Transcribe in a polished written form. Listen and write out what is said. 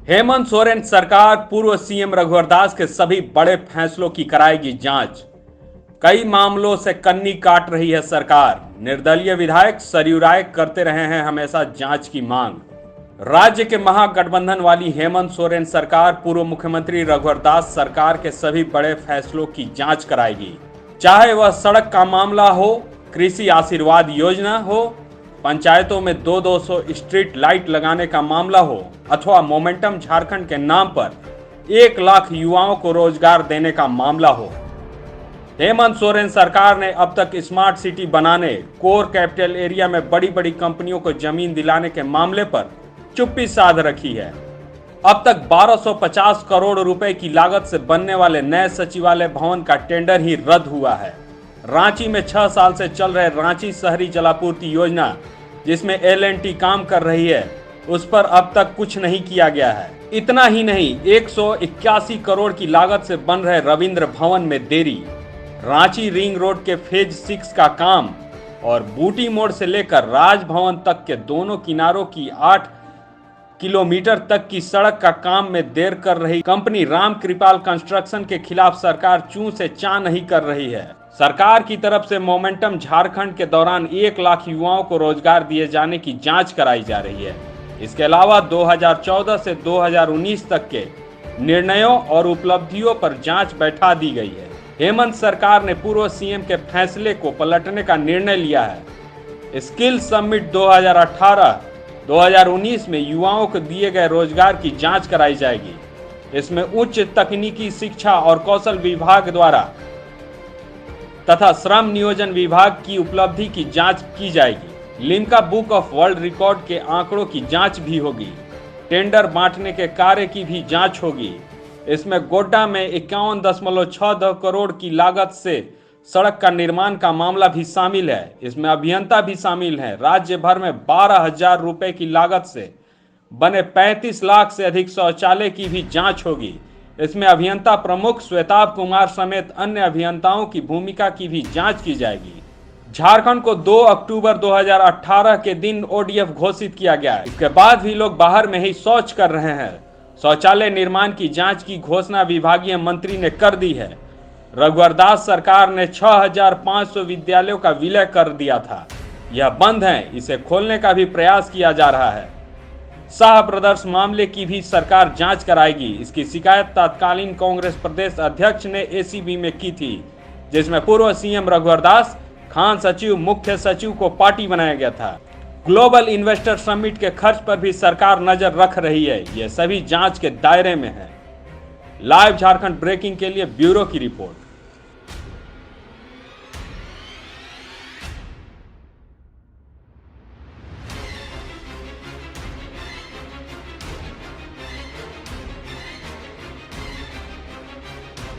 हेमंत सोरेन सरकार पूर्व सीएम रघुवर दास के सभी बड़े फैसलों की कराएगी जांच। कई मामलों से कन्नी काट रही है सरकार। निर्दलीय विधायक सरयू राय करते रहे हैं हमेशा जांच की मांग। राज्य के महागठबंधन वाली हेमंत सोरेन सरकार पूर्व मुख्यमंत्री रघुवर दास सरकार के सभी बड़े फैसलों की जांच कराएगी। चाहे वह सड़क का मामला हो, कृषि आशीर्वाद योजना हो, पंचायतों में 200 स्ट्रीट लाइट लगाने का मामला हो, अथवा मोमेंटम झारखंड के नाम पर 1 लाख युवाओं को रोजगार देने का मामला हो। हेमंत सोरेन सरकार ने अब तक स्मार्ट सिटी बनाने, कोर कैपिटल एरिया में बड़ी बड़ी कंपनियों को जमीन दिलाने के मामले पर चुप्पी साध रखी है। अब तक 1250 करोड़ रुपए की लागत से बनने वाले नए सचिवालय भवन का टेंडर ही रद्द हुआ है। रांची में 6 साल से चल रहे रांची शहरी जलापूर्ति योजना, जिसमें L&T काम कर रही है, उस पर अब तक कुछ नहीं किया गया है। इतना ही नहीं, 181 करोड़ की लागत से बन रहे रविंद्र भवन में देरी, रांची रिंग रोड के फेज 6 का काम और बूटी मोड़ से लेकर राजभवन तक के दोनों किनारों की 8 किलोमीटर तक की सड़क का काम में देर कर रही कंपनी राम कृपाल कंस्ट्रक्शन के खिलाफ सरकार चूं से चां नहीं कर रही है। सरकार की तरफ से मोमेंटम झारखंड के दौरान 1 लाख युवाओं को रोजगार दिए जाने की जांच कराई जा रही है। इसके अलावा 2014 से 2019 तक के निर्णयों और उपलब्धियों पर जांच बैठा दी गई है। हेमंत सरकार ने पूर्व सीएम के फैसले को पलटने का निर्णय लिया है। स्किल समिट 2018-2019 में युवाओं को दिए गए रोजगार की जांच कराई जाएगी। इसमें उच्च तकनीकी शिक्षा और कौशल विभाग द्वारा तथा श्रम नियोजन विभाग की उपलब्धि की जांच की जाएगी। Limca book of world record के आंकड़ों की जांच भी होगी। टेंडर बांटने के कार्य की भी जांच होगी। इसमें गोड्डा में 51.62 करोड़ की लागत से सड़क का निर्माण का मामला भी शामिल है। इसमें अभियंता भी शामिल है। राज्य भर में 12,000 रुपए की लागत से बने 35 लाख से अधिक शौचालय की भी जांच होगी। इसमें अभियंता प्रमुख श्वेताब कुमार समेत अन्य अभियंताओं की भूमिका की भी जांच की जाएगी। झारखंड को 2 अक्टूबर 2018 के दिन ODF घोषित किया गया है। इसके बाद भी लोग बाहर में ही शौच कर रहे हैं। शौचालय निर्माण की जांच की घोषणा विभागीय मंत्री ने कर दी है। रघुवर दास सरकार ने 6,500 विद्यालयों का विलय कर दिया था। यह बंद है, इसे खोलने का भी प्रयास किया जा रहा है। शाह ब्रदर्स मामले की भी सरकार जांच कराएगी। इसकी शिकायत तत्कालीन कांग्रेस प्रदेश अध्यक्ष ने ACB में की थी, जिसमें पूर्व सीएम रघुवर दास, खान सचिव, मुख्य सचिव को पार्टी बनाया गया था। ग्लोबल इन्वेस्टर समिट के खर्च पर भी सरकार नजर रख रही है। यह सभी जांच के दायरे में है। लाइव झारखंड ब्रेकिंग के लिए ब्यूरो की रिपोर्ट।